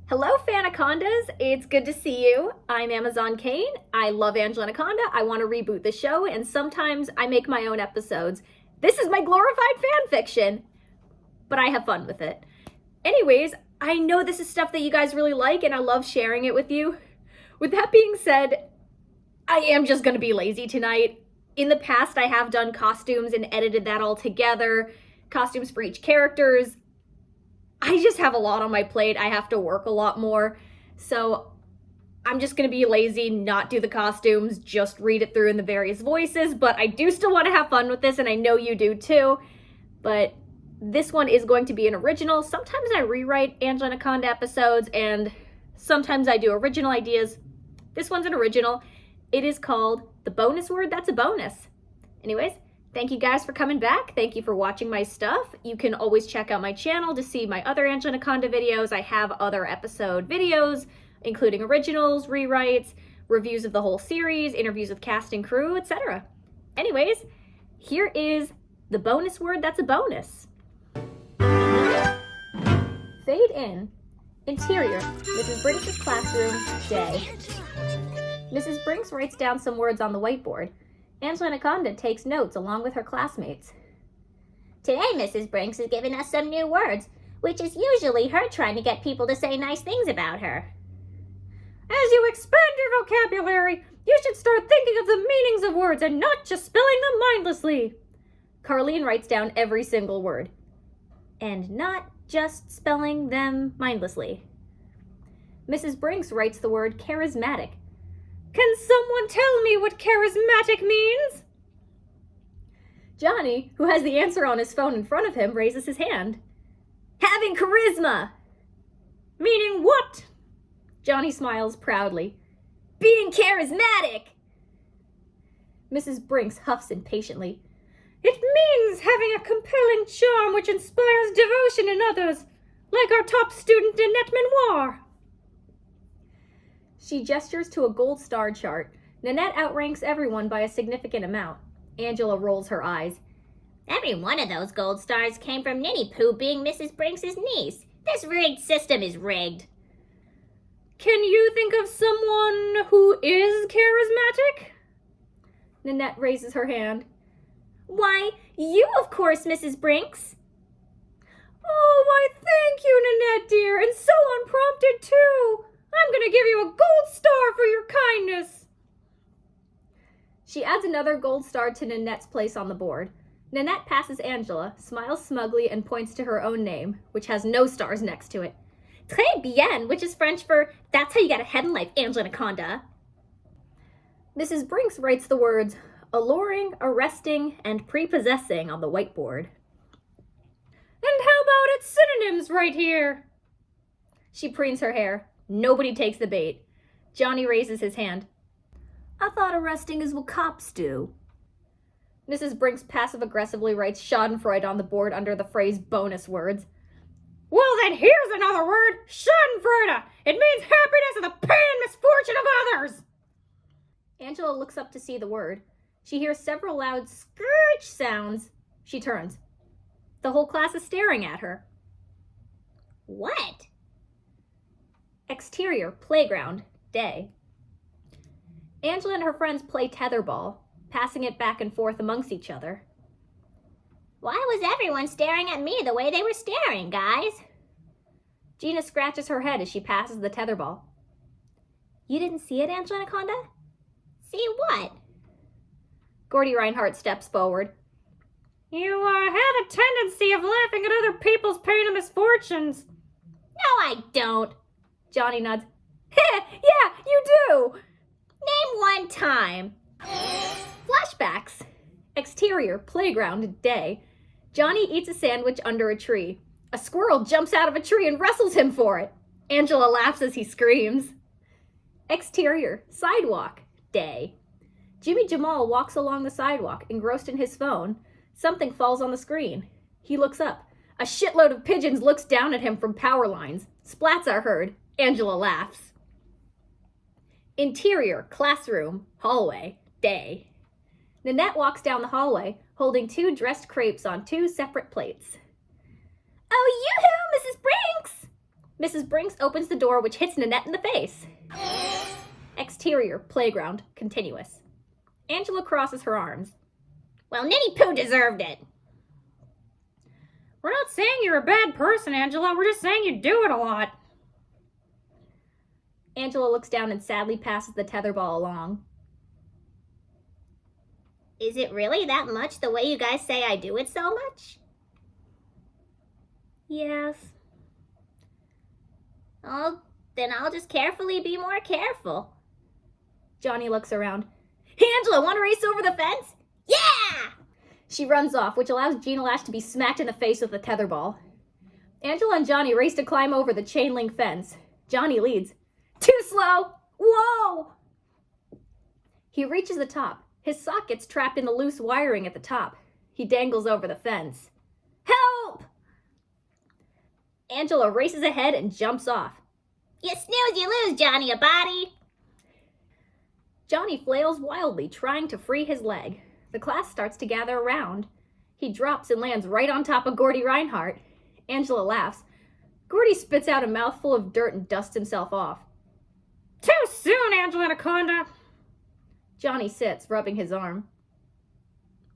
Hello, Anacondas. It's good to see you. I'm AmazzonKane. I love Anaconda. I want to reboot the show, and sometimes I make my own episodes. This is my glorified fan fiction, but I have fun with it. Anyways, I know this is stuff that you guys really like, and I love sharing it with you. With that being said, I am just going to be lazy tonight. In the past, I have done costumes and edited that all together, costumes for each characters. I just have a lot on my plate. I have to work a lot more. So I'm just going to be lazy, not do the costumes, just read it through in the various voices. But I do still want to have fun with this, and I know you do too. But this one is going to be an original. Sometimes I rewrite Anaconda episodes, and sometimes I do original ideas. This one's an original. It is called The Bonus Word That's a Bonus. Anyways, thank you guys for coming back. Thank you for watching my stuff. You can always check out my channel to see my other Anaconda videos. I have other episode videos, including originals, rewrites, reviews of the whole series, interviews with cast and crew, etc. Anyways, here is The Bonus Word That's a Bonus. Fade in. Interior, Mrs. Brinks' classroom, day. Mrs. Brinks writes down some words on the whiteboard. Anaconda takes notes along with her classmates. Today, Mrs. Brinks is giving us some new words, which is usually her trying to get people to say nice things about her. As you expand your vocabulary, you should start thinking of the meanings of words and not just spelling them mindlessly. Carlene writes down every single word. And not just spelling them mindlessly. Mrs. Brinks writes the word charismatic. Can someone tell me what charismatic means? Johnny, who has the answer on his phone in front of him, raises his hand. Having charisma! Meaning what? Johnny smiles proudly. Being charismatic! Mrs. Brinks huffs impatiently. It means having a compelling charm which inspires devotion in others, like our top student Annette Menoir. She gestures to a gold star chart. Nanette outranks everyone by a significant amount. Angela rolls her eyes. Every one of those gold stars came from Ninny Poo being Mrs. Brinks' niece. This rigged system is rigged. Can you think of someone who is charismatic? Nanette raises her hand. Why, you, of course, Mrs. Brinks. Oh, why, thank you, Nanette, dear, and so unprompted, too. I'm going to give you a gold star for your kindness. She adds another gold star to Nanette's place on the board. Nanette passes Angela, smiles smugly, and points to her own name, which has no stars next to it. Très bien, which is French for, that's how you get ahead in life, Anaconda. Mrs. Brinks writes the words, alluring, arresting, and prepossessing on the whiteboard. And how about its synonyms right here? She preens her hair. Nobody takes the bait. Johnny raises his hand. I thought arresting is what cops do. Mrs. Brinks passive-aggressively writes schadenfreude on the board under the phrase bonus words. Well, then here's another word, schadenfreude. It means happiness at the pain and misfortune of others. Angela looks up to see the word. She hears several loud screech sounds. She turns. The whole class is staring at her. What? Exterior, playground, day. Angela and her friends play tetherball, passing it back and forth amongst each other. Why was everyone staring at me the way they were staring, guys? Gina scratches her head as she passes the tetherball. You didn't see it, Anaconda? See what? Gordy Reinhardt steps forward. You have a tendency of laughing at other people's pain and misfortunes. No, I don't. Johnny nods. Yeah, you do! Name one time. Flashbacks. Exterior, playground, day. Johnny eats a sandwich under a tree. A squirrel jumps out of a tree and wrestles him for it. Angela laughs as he screams. Exterior, sidewalk, day. Jimmy Jamal walks along the sidewalk, engrossed in his phone. Something falls on the screen. He looks up. A shitload of pigeons looks down at him from power lines. Splats are heard. Angela laughs. Interior, classroom, hallway, day. Nanette walks down the hallway, holding 2 dressed crepes on 2 separate plates. Oh, yoo-hoo, Mrs. Brinks! Mrs. Brinks opens the door, which hits Nanette in the face. Exterior, playground, continuous. Angela crosses her arms. Well, Nitty Poo deserved it. We're not saying you're a bad person, Angela. We're just saying you do it a lot. Angela looks down and sadly passes the tetherball along. Is it really that much the way you guys say I do it so much? Yes. Oh, then I'll just carefully be more careful. Johnny looks around. Hey, Angela, want to race over the fence? Yeah! She runs off, which allows Gina Lash to be smacked in the face with the tetherball. Angela and Johnny race to climb over the chain link fence. Johnny leads. Too slow! Whoa! He reaches the top. His sock gets trapped in the loose wiring at the top. He dangles over the fence. Help! Angela races ahead and jumps off. You snooze, you lose, Johnny a body. Johnny flails wildly, trying to free his leg. The class starts to gather around. He drops and lands right on top of Gordy Reinhardt. Angela laughs. Gordy spits out a mouthful of dirt and dusts himself off. Too soon, Anaconda. Johnny sits, rubbing his arm.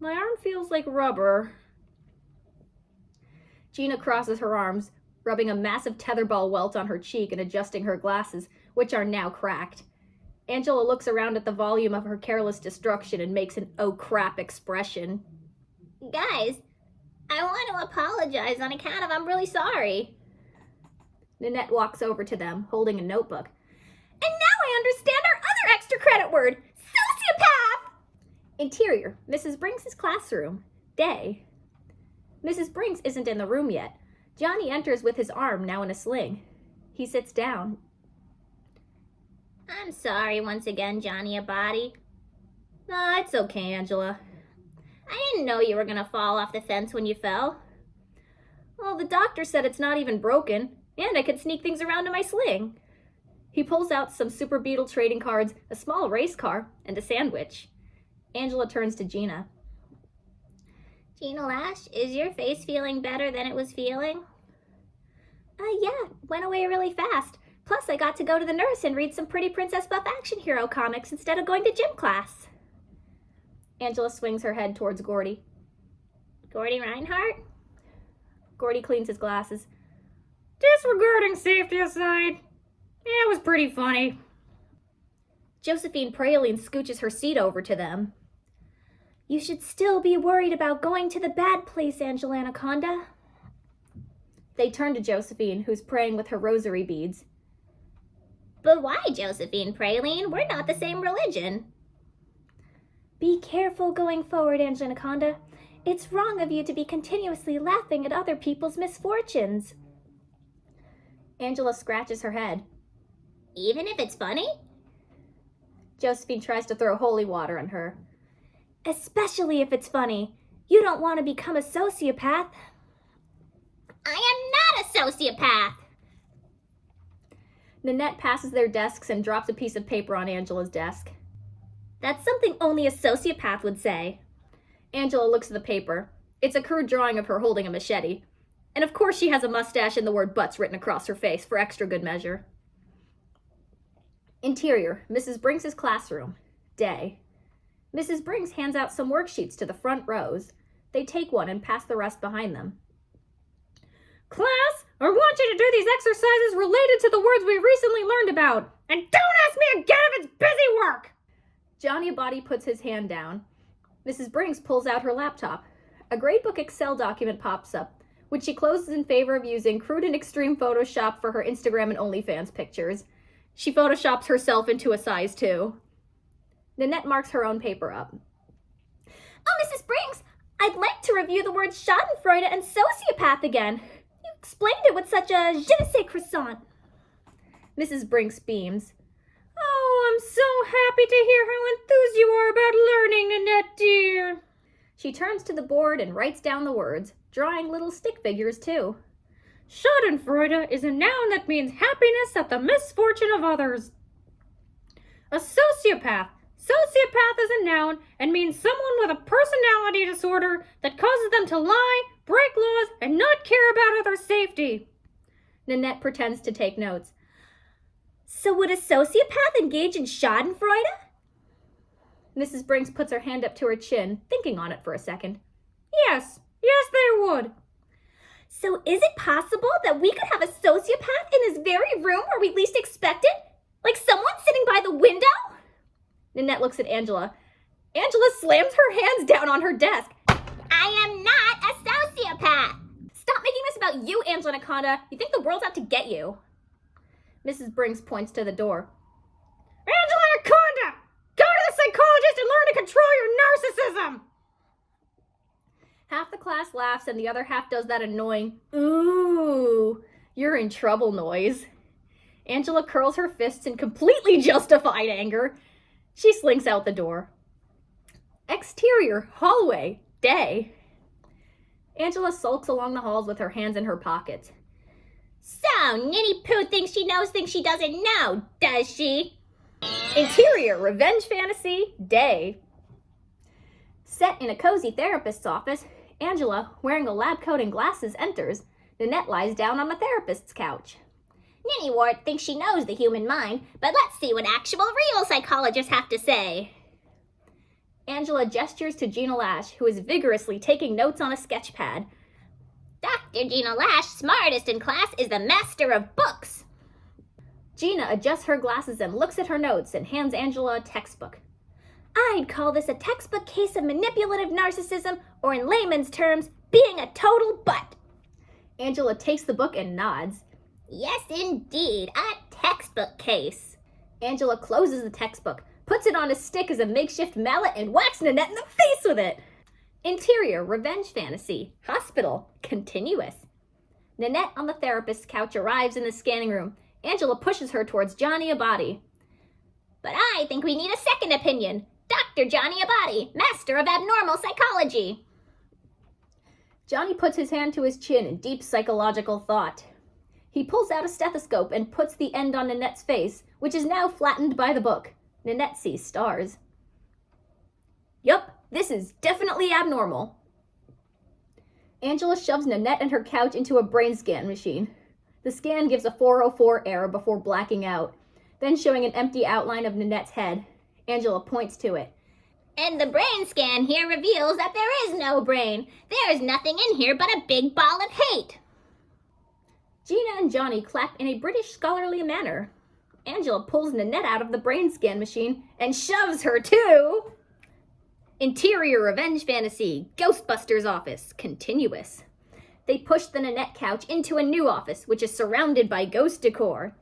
My arm feels like rubber. Gina crosses her arms, rubbing a massive tetherball welt on her cheek and adjusting her glasses, which are now cracked. Angela looks around at the volume of her careless destruction and makes an oh crap expression. Guys, I want to apologize on account of I'm really sorry. Nanette walks over to them, holding a notebook. And now I understand our other extra credit word, sociopath! Interior, Mrs. Brinks' classroom. Day. Mrs. Brinks isn't in the room yet. Johnny enters with his arm now in a sling. He sits down. I'm sorry once again, Johnny a body. Nah, it's okay, Angela. I didn't know you were gonna fall off the fence when you fell. Well, the doctor said it's not even broken, and I could sneak things around in my sling. He pulls out some Super Beetle trading cards, a small race car, and a sandwich. Angela turns to Gina. Gina Lash, is your face feeling better than it was feeling? Yeah, went away really fast. Plus, I got to go to the nurse and read some pretty Princess Buff action hero comics instead of going to gym class. Angela swings her head towards Gordy. Gordy Reinhardt? Gordy cleans his glasses. Disregarding safety aside, it was pretty funny. Josephine Praline scooches her seat over to them. You should still be worried about going to the bad place, Angela Anaconda. They turn to Josephine, who's praying with her rosary beads. But why, Josephine Praline? We're not the same religion. Be careful going forward, Angela Anaconda. It's wrong of you to be continuously laughing at other people's misfortunes. Angela scratches her head. Even if it's funny? Josephine tries to throw holy water on her. Especially if it's funny. You don't want to become a sociopath. I am not a sociopath. Nanette passes their desks and drops a piece of paper on Angela's desk. That's something only a sociopath would say. Angela looks at the paper. It's a crude drawing of her holding a machete. And of course she has a mustache and the word butts written across her face for extra good measure. Interior, Mrs. Brinks' classroom. Day. Mrs. Brinks hands out some worksheets to the front rows. They take one and pass the rest behind them. Class, I want you to do these exercises related to the words we recently learned about. And don't ask me again if it's busy work! Johnny Body puts his hand down. Mrs. Brinks pulls out her laptop. A gradebook Excel document pops up, which she closes in favor of using crude and extreme Photoshop for her Instagram and OnlyFans pictures. She photoshops herself into a size 2. Nanette marks her own paper up. Oh, Mrs. Brinks, I'd like to review the words schadenfreude and sociopath again. You explained it with such a je ne sais croissant. Mrs. Brinks beams. Oh, I'm so happy to hear how enthused you are about learning, Nanette dear. She turns to the board and writes down the words, drawing little stick figures too. Schadenfreude is a noun that means happiness at the misfortune of others. A sociopath. Sociopath is a noun and means someone with a personality disorder that causes them to lie, break laws, and not care about others' safety. Nanette pretends to take notes. So would a sociopath engage in schadenfreude? Mrs. Brinks puts her hand up to her chin, thinking on it for a second. Yes, they would. So is it possible that we could have a sociopath in this very room where we least expect it? Like someone sitting by the window? Nanette looks at Angela. Angela slams her hands down on her desk. I am not a sociopath. Stop making this about you, Anaconda. You think the world's out to get you. Mrs. Brinks points to the door. Anaconda! Go to the psychologist and learn to control your narcissism! Half the class laughs and the other half does that annoying, ooh, you're in trouble noise. Angela curls her fists in completely justified anger. She slinks out the door. Exterior, hallway, day. Angela sulks along the halls with her hands in her pockets. So, Ninny Pooh thinks she knows things she doesn't know, does she? Interior, revenge fantasy, day. Set in a cozy therapist's office, Angela, wearing a lab coat and glasses, enters. Nanette lies down on the therapist's couch. Ninny Wart thinks she knows the human mind, but let's see what actual real psychologists have to say. Angela gestures to Gina Lash, who is vigorously taking notes on a sketch pad. Dr. Gina Lash, smartest in class, is the master of books. Gina adjusts her glasses and looks at her notes and hands Angela a textbook. I'd call this a textbook case of manipulative narcissism, or in layman's terms, being a total butt. Angela takes the book and nods. Yes, indeed, a textbook case. Angela closes the textbook, puts it on a stick as a makeshift mallet, and whacks Nanette in the face with it. Interior, revenge fantasy, hospital, continuous. Nanette on the therapist's couch arrives in the scanning room. Angela pushes her towards Johnny Abadi. But I think we need a second opinion. Dr. Johnny Abadi, master of abnormal psychology. Johnny puts his hand to his chin in deep psychological thought. He pulls out a stethoscope and puts the end on Nanette's face, which is now flattened by the book. Nanette sees stars. Yup, this is definitely abnormal. Angela shoves Nanette and her couch into a brain scan machine. The scan gives a 404 error before blacking out, then showing an empty outline of Nanette's head. Angela points to it. And the brain scan here reveals that there is no brain. There's nothing in here but a big ball of hate. Gina and Johnny clap in a British scholarly manner. Angela pulls Nanette out of the brain scan machine and shoves her to Interior Revenge Fantasy, Ghostbusters office, continuous. They push the Nanette couch into a new office, which is surrounded by ghost decor.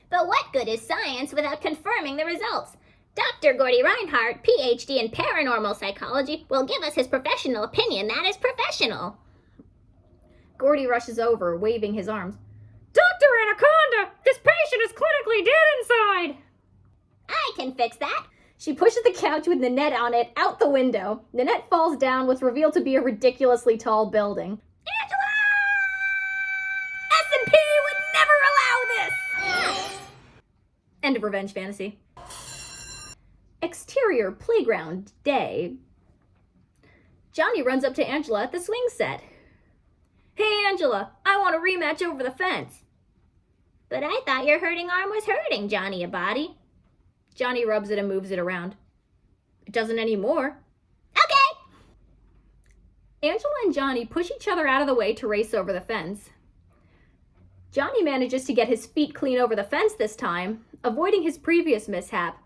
But what good is science without confirming the results? Dr. Gordy Reinhardt, PhD in paranormal psychology, will give us his professional opinion that is professional. Gordy rushes over, waving his arms. Dr. Anaconda, this patient is clinically dead inside. I can fix that. She pushes the couch with Nanette on it out the window. Nanette falls down what's revealed to be a ridiculously tall building. Angela! S&P would never allow this! End of Revenge Fantasy. Exterior playground day. Johnny runs up to Angela at the swing set. Hey, Angela, I want a rematch over the fence. But I thought your hurting arm was hurting, Johnny Abadi. Johnny rubs it and moves it around. It doesn't anymore. Okay! Angela and Johnny push each other out of the way to race over the fence. Johnny manages to get his feet clean over the fence this time, avoiding his previous mishap.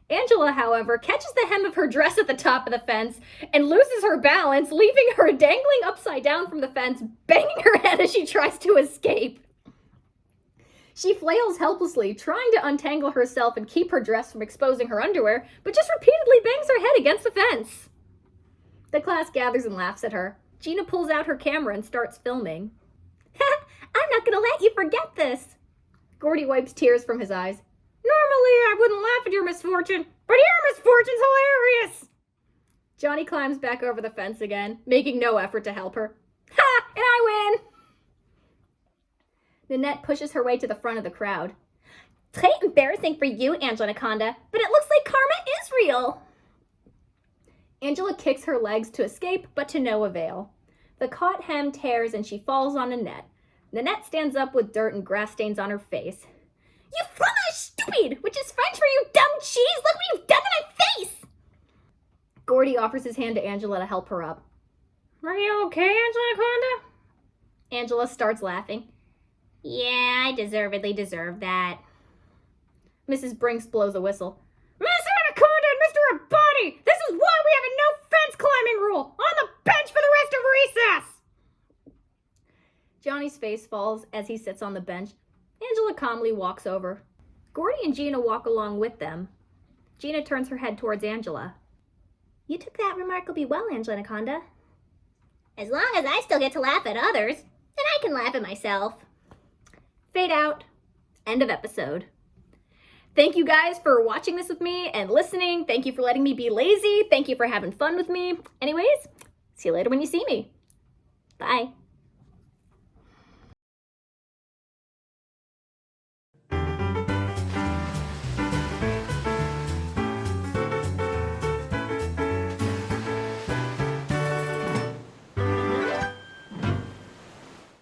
Angela, however, catches the hem of her dress at the top of the fence and loses her balance, leaving her dangling upside down from the fence, banging her head as she tries to escape. She flails helplessly, trying to untangle herself and keep her dress from exposing her underwear, but just repeatedly bangs her head against the fence. The class gathers and laughs at her. Gina pulls out her camera and starts filming. I'm not gonna let you forget this. Gordy wipes tears from his eyes. Normally, I wouldn't laugh at your misfortune, but your misfortune's hilarious. Johnny climbs back over the fence again, making no effort to help her. Ha! And I win! Nanette pushes her way to the front of the crowd. Très embarrassing for you, Anaconda, but it looks like karma is real. Angela kicks her legs to escape, but to no avail. The caught hem tears and she falls on Nanette. Nanette stands up with dirt and grass stains on her face. You flung are stupid, which is French for you dumb cheese. Look what you've done to my face. Gordy offers his hand to Angela to help her up. Are you okay, Anaconda? Angela starts laughing. Yeah, I deservedly deserve that. Mrs. Brinks blows a whistle. Miss Anaconda and Mr. Abadi, this is why we have a no fence climbing rule. On the bench for the rest of recess. Johnny's face falls as he sits on the bench. Angela calmly walks over. Gordy and Gina walk along with them. Gina turns her head towards Angela. You took that remarkably well, Anaconda. As long as I still get to laugh at others, then I can laugh at myself. Fade out. End of episode. Thank you guys for watching this with me and listening. Thank you for letting me be lazy. Thank you for having fun with me. Anyways, see you later when you see me. Bye.